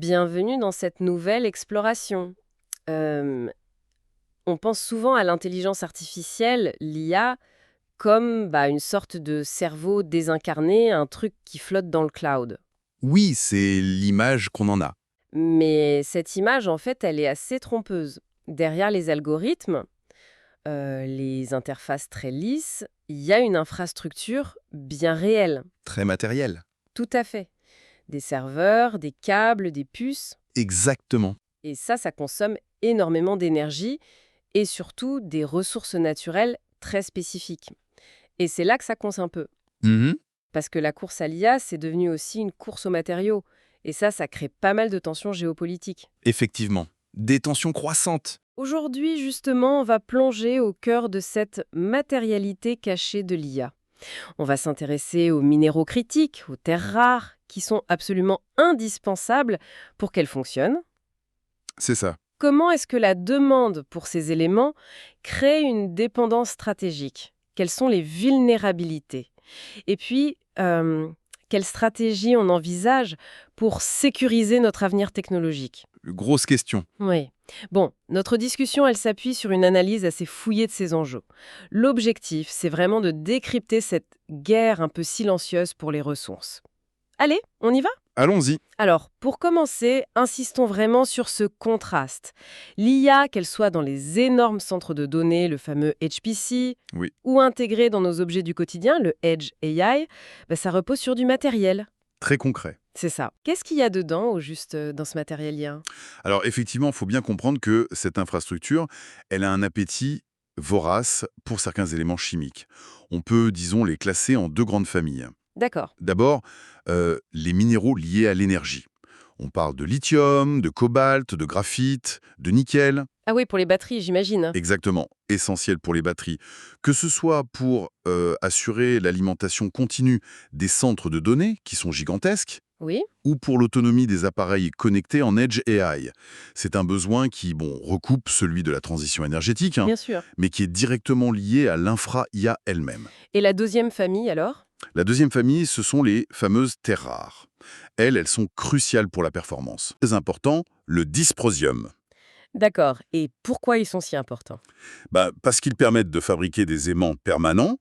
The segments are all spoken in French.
Bienvenue dans cette nouvelle exploration. Euh, on pense souvent à l'intelligence artificielle, l'IA, comme une sorte de cerveau désincarné, un truc qui flotte dans le cloud. Oui, c'est l'image qu'on en a. Mais cette image, en fait, elle est assez trompeuse. Derrière les algorithmes, les interfaces très lisses, il y a une infrastructure bien réelle. Très matériel. Tout à fait. Des serveurs, des câbles, des puces. Exactement. Et ça consomme énormément d'énergie et surtout des ressources naturelles très spécifiques. Et c'est là que ça coince un peu. Mhm. Parce que la course à l'IA, c'est devenu aussi une course aux matériaux. Et ça crée pas mal de tensions géopolitiques. Effectivement. Des tensions croissantes. Aujourd'hui, justement, on va plonger au cœur de cette matérialité cachée de l'IA. On va s'intéresser aux minéraux critiques, aux terres rares, qui sont absolument indispensables pour qu'elles fonctionnent. C'est ça. Comment est-ce que la demande pour ces éléments crée une dépendance stratégique? Quelles sont les vulnérabilités? Et puis, quelle stratégie on envisage pour sécuriser notre avenir technologique? Grosse question. Oui. Bon, notre discussion, elle s'appuie sur une analyse assez fouillée de ces enjeux. L'objectif, c'est vraiment de décrypter cette guerre un peu silencieuse pour les ressources. Allez, on y va? Allons-y. Alors, pour commencer, insistons vraiment sur ce contraste. L'IA, qu'elle soit dans les énormes centres de données, le fameux HPC, Oui. ou intégrée dans nos objets du quotidien, le Edge AI, ça repose sur du matériel. Très concret. C'est ça. Qu'est-ce qu'il y a dedans, au juste, dans ce matériel IA? Alors effectivement, il faut bien comprendre que cette infrastructure, elle a un appétit vorace pour certains éléments chimiques. On peut, disons, les classer en deux grandes familles. D'accord. D'abord, les minéraux liés à l'énergie. On parle de lithium, de cobalt, de graphite, de nickel. Ah oui, pour les batteries, j'imagine. Exactement, essentiel pour les batteries. Que ce soit pour assurer l'alimentation continue des centres de données, qui sont gigantesques, Oui, ou pour l'autonomie des appareils connectés en Edge AI. C'est un besoin qui, bon, recoupe celui de la transition énergétique, hein, bien sûr. mais qui est directement lié à l'infra-IA elle-même. Et la deuxième famille, alors? La deuxième famille, ce sont les fameuses terres rares. Elles sont cruciales pour la performance. Très important, le dysprosium. D'accord. Et pourquoi ils sont si importants? Parce qu'ils permettent de fabriquer des aimants permanents,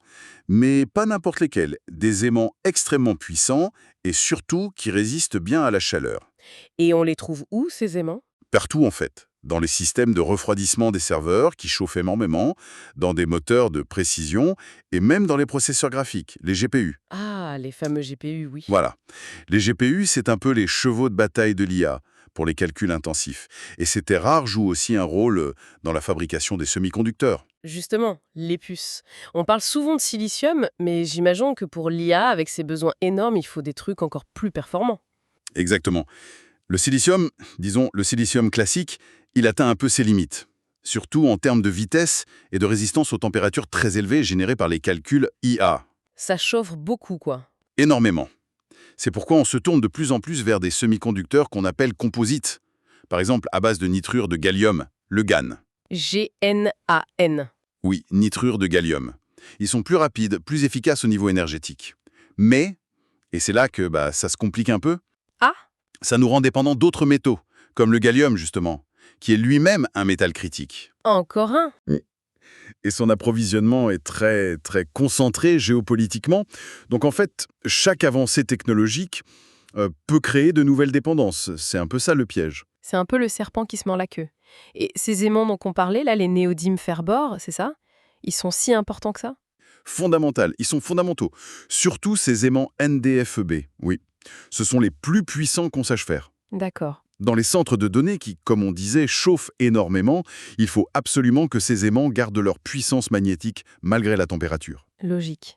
mais pas n'importe lesquels. Des aimants extrêmement puissants et surtout qui résistent bien à la chaleur. Et on les trouve où, ces aimants? Partout en fait. Dans les systèmes de refroidissement des serveurs qui chauffent énormément, dans des moteurs de précision et même dans les processeurs graphiques, les GPU. Ah, les fameux GPU, oui. Voilà. Les GPU, c'est un peu les chevaux de bataille de l'IA pour les calculs intensifs. Et ces terres rares jouent aussi un rôle dans la fabrication des semi-conducteurs. Justement, les puces. On parle souvent de silicium, mais j'imagine que pour l'IA, avec ses besoins énormes, il faut des trucs encore plus performants. Exactement. Le silicium, disons le silicium classique, il atteint un peu ses limites. Surtout en termes de vitesse et de résistance aux températures très élevées générées par les calculs IA. Ça chauffe beaucoup, quoi. Énormément. C'est pourquoi on se tourne de plus en plus vers des semi-conducteurs qu'on appelle composites. Par exemple, à base de nitrure de gallium, le GaN. GNAN. Oui, nitrure de gallium. Ils sont plus rapides, plus efficaces au niveau énergétique. Mais, et c'est là que ça se complique un peu, Ah, ça nous rend dépendants d'autres métaux, comme le gallium justement, qui est lui-même un métal critique. encore un. Et son approvisionnement est très, très concentré géopolitiquement. Donc en fait, chaque avancée technologique peut créer de nouvelles dépendances. C'est un peu ça le piège. C'est un peu le serpent qui se mord la queue. Et ces aimants dont on parlait, là, les néodymes Ferbor, c'est ça? Ils sont si importants que ça? Fondamental, ils sont fondamentaux. Surtout ces aimants NDFeB, oui. Ce sont les plus puissants qu'on sache faire. D'accord. Dans les centres de données qui, comme on disait, chauffent énormément, il faut absolument que ces aimants gardent leur puissance magnétique malgré la température. Logique.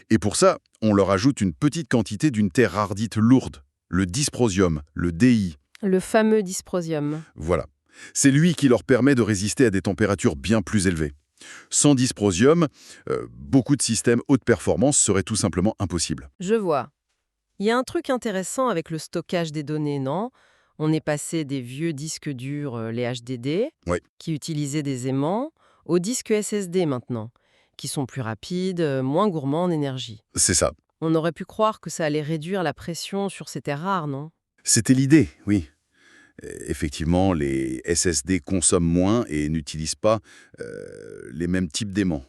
Et pour ça, on leur ajoute une petite quantité d'une terre rare dite lourde, le dysprosium, le DI. Le fameux dysprosium. Voilà. C'est lui qui leur permet de résister à des températures bien plus élevées. Sans dysprosium, beaucoup de systèmes haute performance seraient tout simplement impossibles. Je vois. Il y a un truc intéressant avec le stockage des données, non? On est passé des vieux disques durs, les HDD, Oui, qui utilisaient des aimants, aux disques SSD maintenant, qui sont plus rapides, moins gourmands en énergie. c'est ça. On aurait pu croire que ça allait réduire la pression sur ces terres rares, non? C'était l'idée, oui. Effectivement, les SSD consomment moins et n'utilisent pas les mêmes types d'aimants.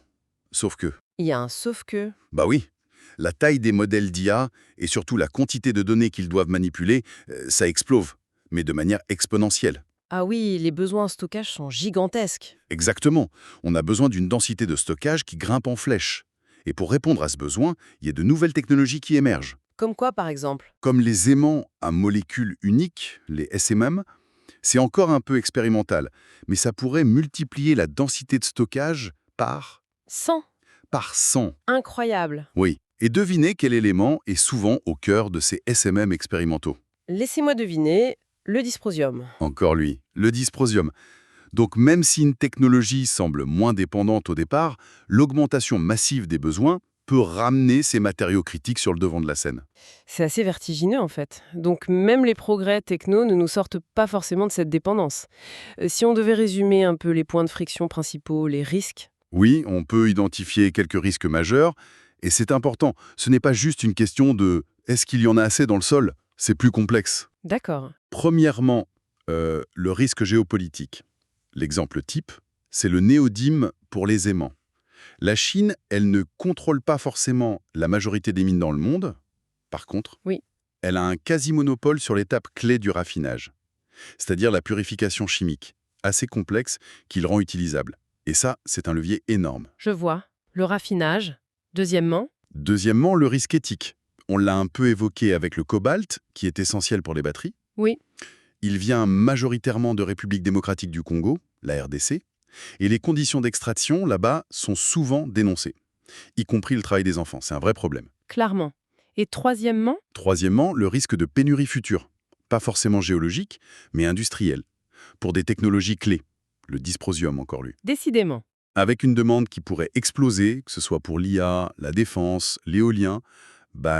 Sauf que, Il y a un sauf que. bah oui, la taille des modèles d'IA et surtout la quantité de données qu'ils doivent manipuler, ça explose, mais de manière exponentielle. Ah oui, les besoins en stockage sont gigantesques. Exactement. On a besoin d'une densité de stockage qui grimpe en flèche. Et pour répondre à ce besoin, il y a de nouvelles technologies qui émergent. Comme quoi, par exemple? Comme les aimants à molécules uniques, les SMM, c'est encore un peu expérimental, mais ça pourrait multiplier la densité de stockage par 100. 100. Incroyable. Oui. Et devinez quel élément est souvent au cœur de ces SMM expérimentaux. Laissez-moi deviner, le dysprosium. Encore lui, le dysprosium. Donc même si une technologie semble moins dépendante au départ, l'augmentation massive des besoins peut ramener ces matériaux critiques sur le devant de la scène. C'est assez vertigineux en fait. Donc même les progrès techno ne nous sortent pas forcément de cette dépendance. Si on devait résumer un peu les points de friction principaux, les risques. Oui, on peut identifier quelques risques majeurs, et c'est important. Ce n'est pas juste une question de « est-ce qu'il y en a assez dans le sol ?» C'est plus complexe. D'accord. Premièrement, le risque géopolitique. L'exemple type, c'est le néodyme pour les aimants. La Chine, elle ne contrôle pas forcément la majorité des mines dans le monde. Par contre, Oui. elle a un quasi-monopole sur l'étape clé du raffinage, c'est-à-dire la purification chimique, assez complexe qu'il rend utilisable. Et ça, c'est un levier énorme. Je vois. Le raffinage. Deuxièmement. Deuxièmement, le risque éthique. On l'a un peu évoqué avec le cobalt, qui est essentiel pour les batteries. Oui. Il vient majoritairement de République démocratique du Congo, la RDC, et les conditions d'extraction là-bas sont souvent dénoncées, y compris le travail des enfants. C'est un vrai problème. Clairement. Et troisièmement. Troisièmement, le risque de pénurie future. Pas forcément géologique, mais industrielle. Pour des technologies clés. Le dysprosium, encore lui. Décidément. Avec une demande qui pourrait exploser, que ce soit pour l'IA, la défense, l'éolien,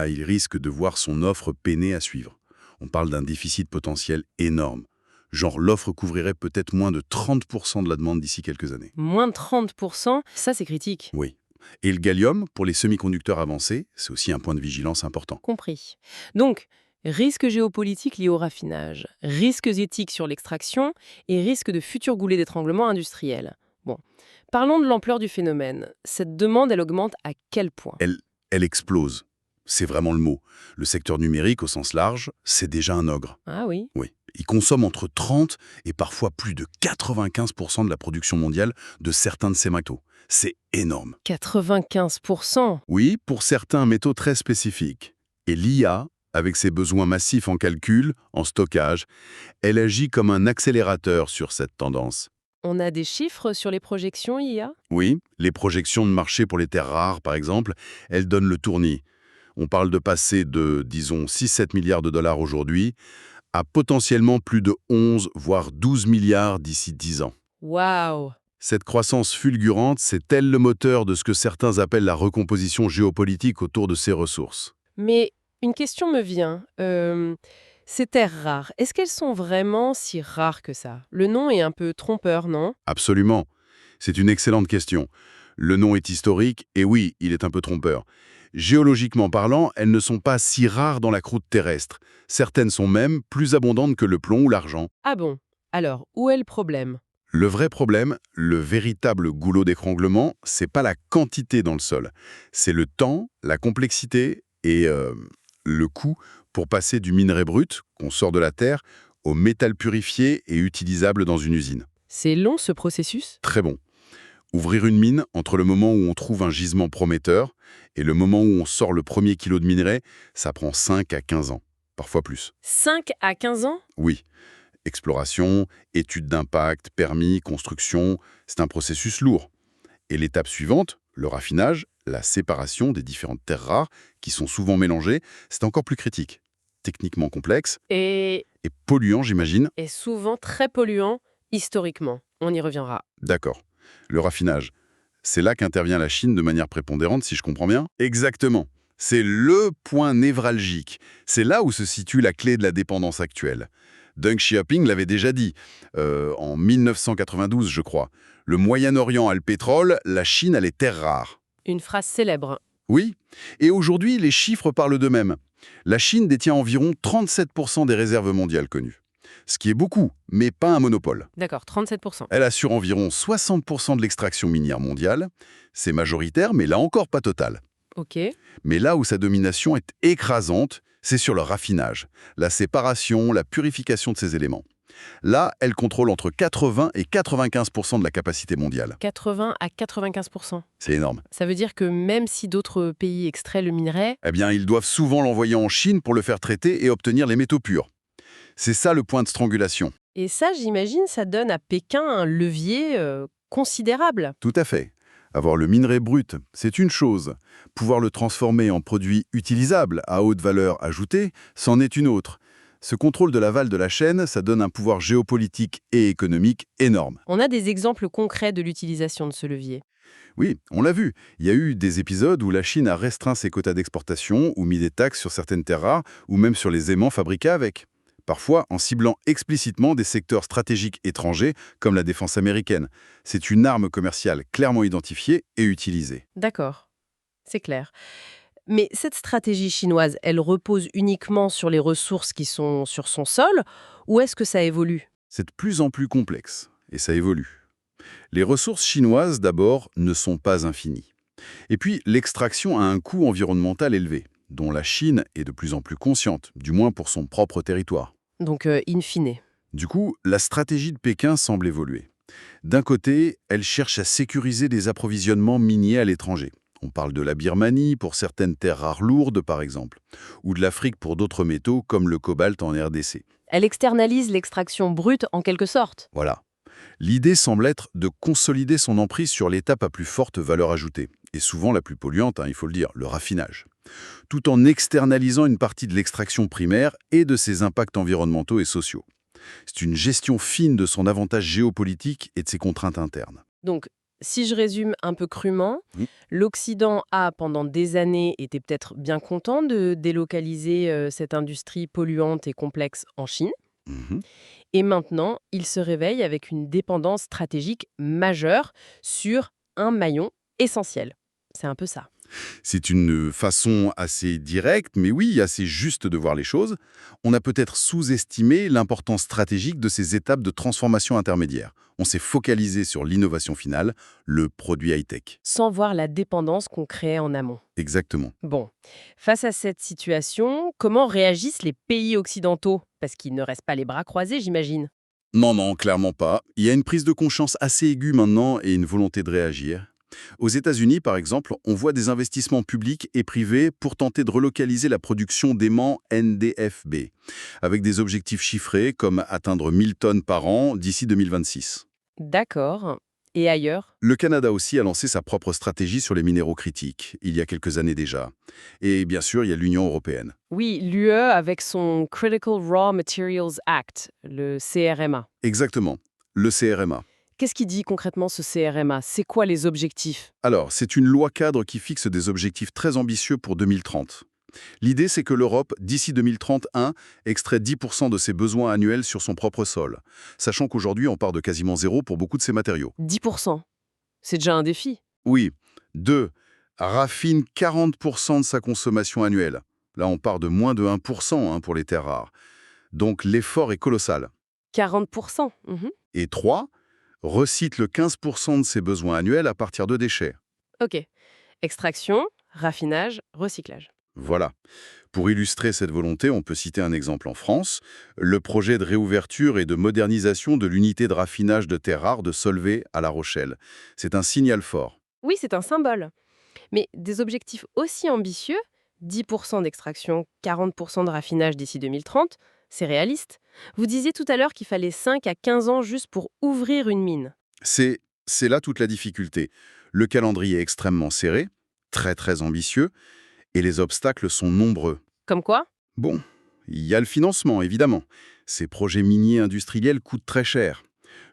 il risque de voir son offre peiner à suivre. On parle d'un déficit potentiel énorme. Genre, l'offre couvrirait peut-être moins de 30% de la demande d'ici quelques années. Moins de 30%, ça c'est critique. Oui. Et le gallium, pour les semi-conducteurs avancés, c'est aussi un point de vigilance important. Compris. Donc, risques géopolitiques liés au raffinage, risques éthiques sur l'extraction et risques de futurs goulets d'étranglement industriels. Bon, parlons de l'ampleur du phénomène. Cette demande, elle augmente à quel point? Elle explose. C'est vraiment le mot. Le secteur numérique, au sens large, c'est déjà un ogre. Ah oui. Oui. Il consomme entre 30 et parfois plus de 95% de la production mondiale de certains de ces métaux. C'est énorme. 95%. Oui, pour certains métaux très spécifiques. Et l'IA, avec ses besoins massifs en calcul, en stockage, elle agit comme un accélérateur sur cette tendance. On a des chiffres sur les projections IA? Oui, les projections de marché pour les terres rares, par exemple, elles donnent le tournis. On parle de passer de, disons, 6-7 milliards de dollars aujourd'hui à potentiellement plus de 11, voire 12 milliards d'ici 10 ans. Waouh! Cette croissance fulgurante, c'est elle le moteur de ce que certains appellent la recomposition géopolitique autour de ces ressources. Mais une question me vient. Ces terres rares, est-ce qu'elles sont vraiment si rares que ça? Le nom est un peu trompeur, non? Absolument. C'est une excellente question. Le nom est historique, et oui, il est un peu trompeur. Géologiquement parlant, elles ne sont pas si rares dans la croûte terrestre. Certaines sont même plus abondantes que le plomb ou l'argent. Ah bon? Alors, où est le problème? Le vrai problème, le véritable goulot d'étranglement, c'est pas la quantité dans le sol. C'est le temps, la complexité et le coût pour passer du minerai brut, qu'on sort de la terre, au métal purifié et utilisable dans une usine. C'est long ce processus? Très bon. Ouvrir une mine, entre le moment où on trouve un gisement prometteur et le moment où on sort le premier kilo de minerai, ça prend 5 à 15 ans, parfois plus. 5 à 15 ans? Oui. Exploration, étude d'impact, permis, construction, c'est un processus lourd. Et l'étape suivante, le raffinage, la séparation des différentes terres rares qui sont souvent mélangées, c'est encore plus critique. Techniquement complexe Et et polluant, j'imagine. est souvent très polluant, historiquement. On y reviendra. D'accord. Le raffinage, c'est là qu'intervient la Chine de manière prépondérante, si je comprends bien. Exactement. C'est le point névralgique. C'est là où se situe la clé de la dépendance actuelle. Deng Xiaoping l'avait déjà dit, en 1992, je crois. Le Moyen-Orient a le pétrole, la Chine a les terres rares. Une phrase célèbre. Oui, et aujourd'hui, les chiffres parlent d'eux-mêmes. La Chine détient environ 37% des réserves mondiales connues. ce qui est beaucoup, mais pas un monopole. D'accord, 37%. Elle assure environ 60% de l'extraction minière mondiale. C'est majoritaire, mais là encore pas total. Ok. Mais là où sa domination est écrasante, c'est sur le raffinage, la séparation, la purification de ces éléments. Là, elle contrôle entre 80 et 95% de la capacité mondiale. 80 à 95%. C'est énorme. Ça veut dire que même si d'autres pays extraient le minerai, Eh bien, ils doivent souvent l'envoyer en Chine pour le faire traiter et obtenir les métaux purs. C'est ça le point de strangulation. et ça, j'imagine, ça donne à Pékin un levier considérable. Tout à fait. Avoir le minerai brut, c'est une chose. Pouvoir le transformer en produit utilisable à haute valeur ajoutée, c'en est une autre. Ce contrôle de l'aval de la chaîne, ça donne un pouvoir géopolitique et économique énorme. On a des exemples concrets de l'utilisation de ce levier. Oui, on l'a vu. Il y a eu des épisodes où la Chine a restreint ses quotas d'exportation ou mis des taxes sur certaines terres rares ou même sur les aimants fabriqués avec. Parfois en ciblant explicitement des secteurs stratégiques étrangers comme la défense américaine. C'est une arme commerciale clairement identifiée et utilisée. D'accord, c'est clair. Mais cette stratégie chinoise, elle repose uniquement sur les ressources qui sont sur son sol, ou est-ce que ça évolue? C'est de plus en plus complexe, et ça évolue. Les ressources chinoises, d'abord, ne sont pas infinies. Et puis, l'extraction a un coût environnemental élevé, dont la Chine est de plus en plus consciente, du moins pour son propre territoire. Donc, in fine. Du coup, la stratégie de Pékin semble évoluer. D'un côté, elle cherche à sécuriser des approvisionnements miniers à l'étranger. On parle de la Birmanie pour certaines terres rares lourdes, par exemple, ou de l'Afrique pour d'autres métaux comme le cobalt en RDC. Elle externalise l'extraction brute en quelque sorte. Voilà. L'idée semble être de consolider son emprise sur l'étape à plus forte valeur ajoutée, et souvent la plus polluante, il faut le dire, le raffinage, tout en externalisant une partie de l'extraction primaire et de ses impacts environnementaux et sociaux. C'est une gestion fine de son avantage géopolitique et de ses contraintes internes. Donc, si je résume un peu crûment, Oui. l'Occident a, pendant des années, été peut-être bien content de délocaliser cette industrie polluante et complexe en Chine. Mhm. Et maintenant, il se réveille avec une dépendance stratégique majeure sur un maillon essentiel. C'est un peu ça. C'est une façon assez directe, mais oui, assez juste de voir les choses. On a peut-être sous-estimé l'importance stratégique de ces étapes de transformation intermédiaire. On s'est focalisé sur l'innovation finale, le produit high-tech. Sans voir la dépendance qu'on crée en amont. Exactement. Bon, face à cette situation, comment réagissent les pays occidentaux? Parce qu'ils ne restent pas les bras croisés, j'imagine. Non, non, clairement pas. Il y a une prise de conscience assez aiguë maintenant et une volonté de réagir. Aux États-Unis, par exemple, on voit des investissements publics et privés pour tenter de relocaliser la production d'aimants NdFeB, avec des objectifs chiffrés comme atteindre 1000 tonnes par an d'ici 2026. D'accord. Et ailleurs? Le Canada aussi a lancé sa propre stratégie sur les minéraux critiques, il y a quelques années déjà. Et bien sûr, il y a l'Union européenne. Oui, l'UE avec son Critical Raw Materials Act, le CRMA. Exactement, le CRMA. Qu'est-ce qu'il dit concrètement ce CRMA? C'est quoi les objectifs? Alors, c'est une loi cadre qui fixe des objectifs très ambitieux pour 2030. L'idée, c'est que l'Europe, d'ici 2031, extrait 10% de ses besoins annuels sur son propre sol, sachant qu'aujourd'hui, on part de quasiment zéro pour beaucoup de ces matériaux. 10%. C'est déjà un défi. Oui. 2. Raffine 40% de sa consommation annuelle. Là, on part de moins de 1% pour les terres rares. Donc, l'effort est colossal. 40%. Mhm. Et 3. Recycle 15% de ses besoins annuels à partir de déchets. Ok. Extraction, raffinage, recyclage. Voilà. Pour illustrer cette volonté, on peut citer un exemple en France, le projet de réouverture et de modernisation de l'unité de raffinage de terres rares de Solvay à La Rochelle. C'est un signal fort. Oui, c'est un symbole. Mais des objectifs aussi ambitieux, 10% d'extraction, 40% de raffinage d'ici 2030, c'est réaliste. Vous disiez tout à l'heure qu'il fallait 5 à 15 ans juste pour ouvrir une mine. C'est là toute la difficulté. Le calendrier est extrêmement serré, très très ambitieux, et les obstacles sont nombreux. Comme quoi? Bon, il y a le financement, évidemment. Ces projets miniers industriels coûtent très cher.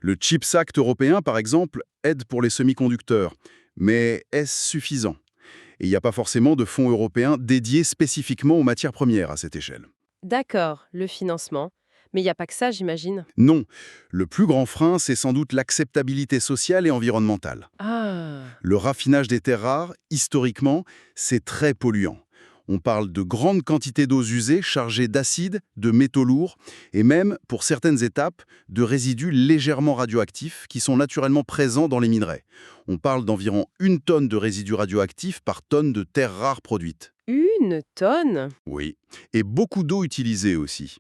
Le CHIPS Act européen, par exemple, aide pour les semi-conducteurs. Mais est-ce suffisant? Et il n'y a pas forcément de fonds européens dédiés spécifiquement aux matières premières à cette échelle. D'accord, le financement. Mais il n'y a pas que ça, j'imagine. Non, le plus grand frein, c'est sans doute l'acceptabilité sociale et environnementale. Ah, Le raffinage des terres rares, historiquement, c'est très polluant. On parle de grandes quantités d'eaux usées chargées d'acides, de métaux lourds et même, pour certaines étapes, de résidus légèrement radioactifs qui sont naturellement présents dans les minerais. On parle d'environ 1 tonne de résidus radioactifs par tonne de terres rares produites. 1 tonne? Oui, et beaucoup d'eau utilisée aussi.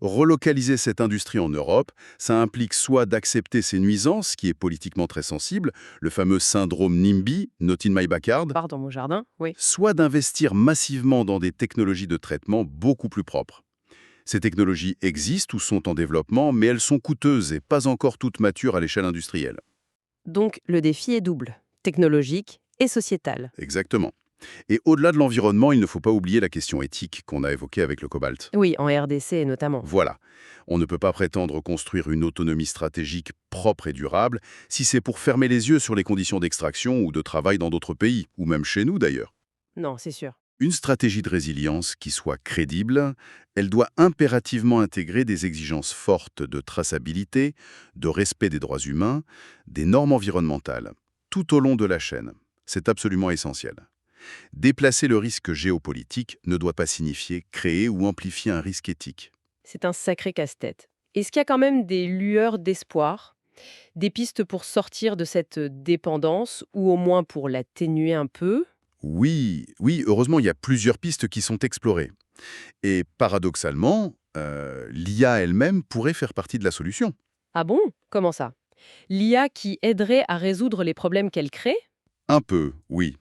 Relocaliser cette industrie en Europe, ça implique soit d'accepter ces nuisances, qui est politiquement très sensible, le fameux syndrome NIMBY, Not in my backyard, Part dans mon jardin, oui. soit d'investir massivement dans des technologies de traitement beaucoup plus propres. Ces technologies existent ou sont en développement, mais elles sont coûteuses et pas encore toutes matures à l'échelle industrielle. Donc le défi est double, technologique et sociétal. Exactement. Et au-delà de l'environnement, il ne faut pas oublier la question éthique qu'on a évoquée avec le cobalt. Oui, en RDC notamment. Voilà. On ne peut pas prétendre construire une autonomie stratégique propre et durable si c'est pour fermer les yeux sur les conditions d'extraction ou de travail dans d'autres pays, ou même chez nous d'ailleurs. Non, c'est sûr. Une stratégie de résilience qui soit crédible, elle doit impérativement intégrer des exigences fortes de traçabilité, de respect des droits humains, des normes environnementales, tout au long de la chaîne. C'est absolument essentiel. Déplacer le risque géopolitique ne doit pas signifier créer ou amplifier un risque éthique. C'est un sacré casse-tête. Est-ce qu'il y a quand même des lueurs d'espoir, des pistes pour sortir de cette dépendance, ou au moins pour l'atténuer un peu? Oui, oui, heureusement, il y a plusieurs pistes qui sont explorées. Et paradoxalement, l'IA elle-même pourrait faire partie de la solution. Ah bon? Comment ça? L'IA qui aiderait à résoudre les problèmes qu'elle crée? Un peu, oui.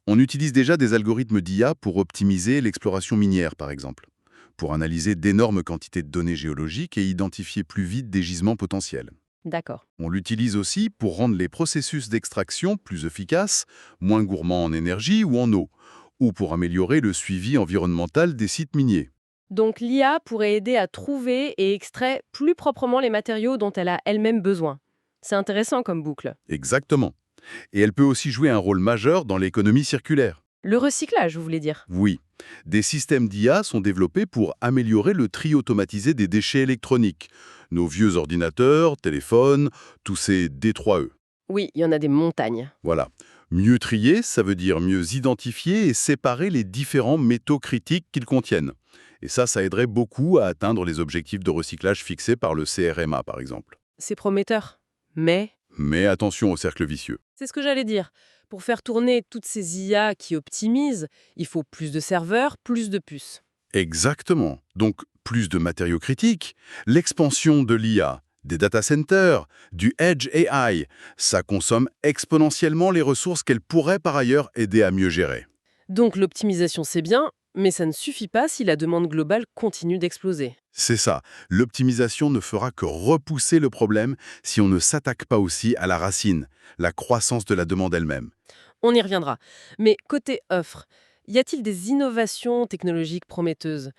On utilise déjà des algorithmes d'IA pour optimiser l'exploration minière, par exemple, pour analyser d'énormes quantités de données géologiques et identifier plus vite des gisements potentiels. D'accord. On l'utilise aussi pour rendre les processus d'extraction plus efficaces, moins gourmands en énergie ou en eau, ou pour améliorer le suivi environnemental des sites miniers. Donc l'IA pourrait aider à trouver et extraire plus proprement les matériaux dont elle a elle-même besoin. C'est intéressant comme boucle. Exactement. Et elle peut aussi jouer un rôle majeur dans l'économie circulaire. Le recyclage, vous voulez dire? Oui, des systèmes d'IA sont développés pour améliorer le tri automatisé des déchets électroniques. Nos vieux ordinateurs, téléphones, tous ces D3E. Oui, il y en a des montagnes. Voilà. Mieux trier, ça veut dire mieux identifier et séparer les différents métaux critiques qu'ils contiennent. Et ça aiderait beaucoup à atteindre les objectifs de recyclage fixés par le CRMA, par exemple. C'est prometteur. Mais, Mais attention au cercle vicieux. c'est ce que j'allais dire. Pour faire tourner toutes ces IA qui optimisent, il faut plus de serveurs, plus de puces. Exactement. Donc, plus de matériaux critiques, l'expansion de l'IA, des data centers, du Edge AI, ça consomme exponentiellement les ressources qu'elle pourrait par ailleurs aider à mieux gérer. Donc l'optimisation, c'est bien, mais ça ne suffit pas si la demande globale continue d'exploser. C'est ça. L'optimisation ne fera que repousser le problème si on ne s'attaque pas aussi à la racine, la croissance de la demande elle-même. On y reviendra. Mais côté offre, y a-t-il des innovations technologiques prometteuses?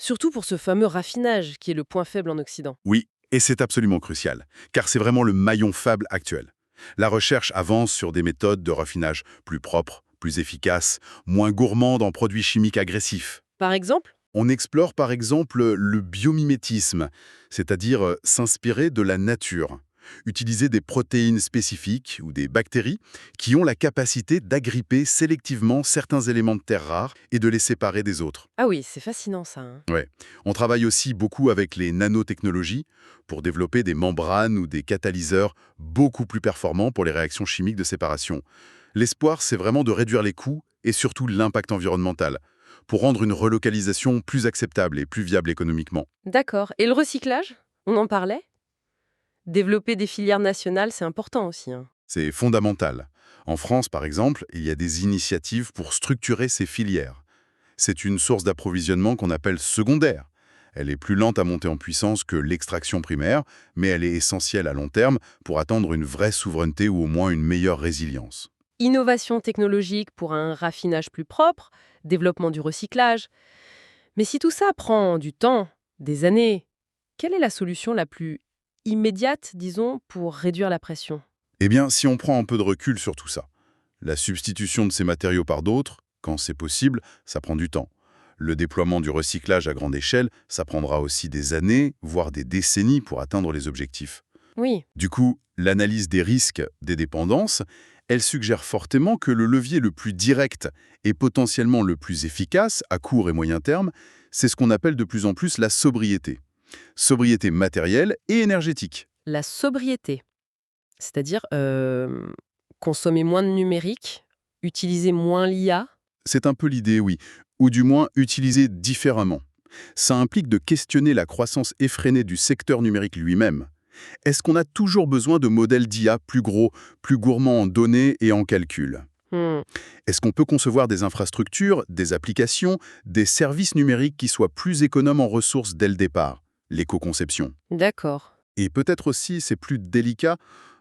Surtout pour ce fameux raffinage qui est le point faible en Occident. Oui, et c'est absolument crucial, car c'est vraiment le maillon faible actuel. La recherche avance sur des méthodes de raffinage plus propres, plus efficaces, moins gourmandes en produits chimiques agressifs. Par exemple? On explore par exemple le biomimétisme, c'est-à-dire s'inspirer de la nature. Utiliser des protéines spécifiques ou des bactéries qui ont la capacité d'agripper sélectivement certains éléments de terre rares et de les séparer des autres. Ah oui, c'est fascinant ça, hein. Ouais. On travaille aussi beaucoup avec les nanotechnologies pour développer des membranes ou des catalyseurs beaucoup plus performants pour les réactions chimiques de séparation. L'espoir, c'est vraiment de réduire les coûts et surtout l'impact environnemental, pour rendre une relocalisation plus acceptable et plus viable économiquement. D'accord. Et le recyclage? On en parlait? Développer des filières nationales, c'est important aussi, hein. C'est fondamental. En France, par exemple, il y a des initiatives pour structurer ces filières. C'est une source d'approvisionnement qu'on appelle secondaire. Elle est plus lente à monter en puissance que l'extraction primaire, mais elle est essentielle à long terme pour atteindre une vraie souveraineté ou au moins une meilleure résilience. Innovation technologique pour un raffinage plus propre, développement du recyclage. Mais si tout ça prend du temps, des années, quelle est la solution la plus immédiate, disons, pour réduire la pression? Eh bien, si on prend un peu de recul sur tout ça, la substitution de ces matériaux par d'autres, quand c'est possible, ça prend du temps. Le déploiement du recyclage à grande échelle, ça prendra aussi des années, voire des décennies pour atteindre les objectifs. Oui, Du coup, l'analyse des risques des dépendances, Elle suggère fortement que le levier le plus direct et potentiellement le plus efficace, à court et moyen terme, c'est ce qu'on appelle de plus en plus la sobriété. Sobriété matérielle et énergétique. La sobriété, c'est-à-dire consommer moins de numérique, utiliser moins l'IA. C'est un peu l'idée, oui, ou du moins utiliser différemment. Ça implique de questionner la croissance effrénée du secteur numérique lui-même. Est-ce qu'on a toujours besoin de modèles d'IA plus gros, plus gourmands en données et en calcul? Hmm, Est-ce qu'on peut concevoir des infrastructures, des applications, des services numériques qui soient plus économes en ressources dès le départ? L'éco-conception. d'accord. Et peut-être aussi, c'est plus délicat,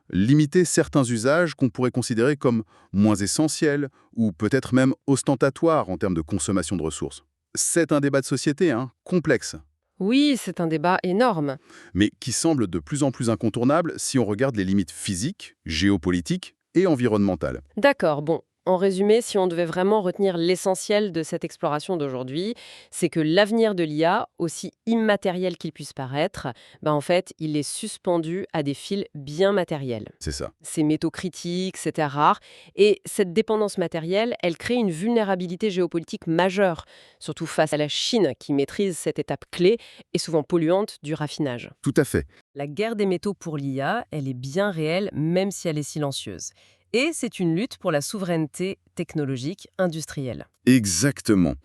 limiter certains usages qu'on pourrait considérer comme moins essentiels ou peut-être même ostentatoires en termes de consommation de ressources. C'est un débat de société, complexe, Oui, c'est un débat énorme. mais qui semble de plus en plus incontournable si on regarde les limites physiques, géopolitiques et environnementales. D'accord, bon. En résumé, si on devait vraiment retenir l'essentiel de cette exploration d'aujourd'hui, c'est que l'avenir de l'IA, aussi immatériel qu'il puisse paraître, en fait, il est suspendu à des fils bien matériels. C'est ça. Ces métaux critiques, c'était rare. Et cette dépendance matérielle, elle crée une vulnérabilité géopolitique majeure, surtout face à la Chine qui maîtrise cette étape clé et souvent polluante du raffinage. Tout à fait. La guerre des métaux pour l'IA, elle est bien réelle, même si elle est silencieuse. Et c'est une lutte pour la souveraineté technologique industrielle. Exactement.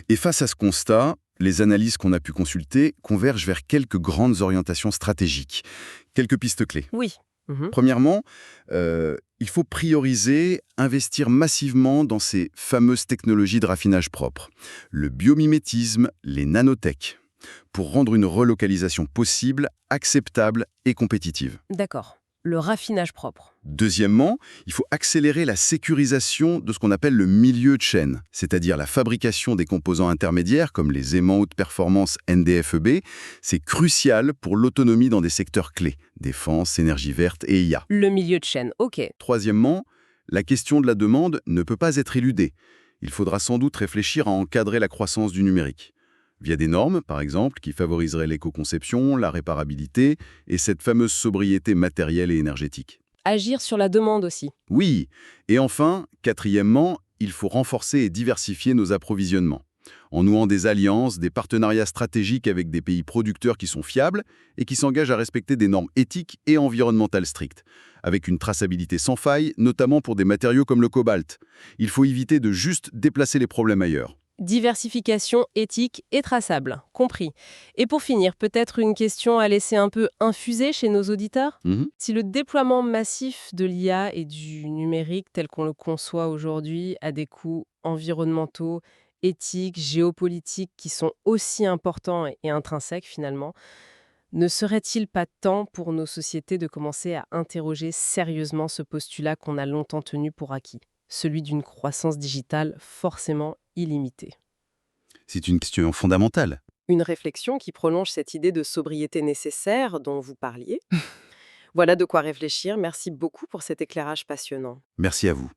Et face à ce constat, les analyses qu'on a pu consulter convergent vers quelques grandes orientations stratégiques, quelques pistes clés. Oui. Mhm. Premièrement, il faut prioriser, investir massivement dans ces fameuses technologies de raffinage propre, le biomimétisme, les nanotech, pour rendre une relocalisation possible, acceptable et compétitive. D'accord. Le raffinage propre. Deuxièmement, il faut accélérer la sécurisation de ce qu'on appelle le milieu de chaîne, c'est-à-dire la fabrication des composants intermédiaires comme les aimants haute performance NDFeB. C'est crucial pour l'autonomie dans des secteurs clés, défense, énergie verte et IA. Le milieu de chaîne, ok. Troisièmement, la question de la demande ne peut pas être éludée. Il faudra sans doute réfléchir à encadrer la croissance du numérique, via des normes, par exemple, qui favoriseraient l'éco-conception, la réparabilité et cette fameuse sobriété matérielle et énergétique. Agir sur la demande aussi. Oui, et enfin, quatrièmement, il faut renforcer et diversifier nos approvisionnements, en nouant des alliances, des partenariats stratégiques avec des pays producteurs qui sont fiables et qui s'engagent à respecter des normes éthiques et environnementales strictes, avec une traçabilité sans faille, notamment pour des matériaux comme le cobalt. Il faut éviter de juste déplacer les problèmes ailleurs. Diversification éthique et traçable, compris. Et pour finir, peut-être une question à laisser un peu infuser chez nos auditeurs. Mhm. Si le déploiement massif de l'IA et du numérique tel qu'on le conçoit aujourd'hui a des coûts environnementaux, éthiques, géopolitiques qui sont aussi importants et intrinsèques finalement, ne serait-il pas temps pour nos sociétés de commencer à interroger sérieusement ce postulat qu'on a longtemps tenu pour acquis, celui d'une croissance digitale forcément illimitée? C'est une question fondamentale. Une réflexion qui prolonge cette idée de sobriété nécessaire dont vous parliez. Voilà de quoi réfléchir. Merci beaucoup pour cet éclairage passionnant. Merci à vous.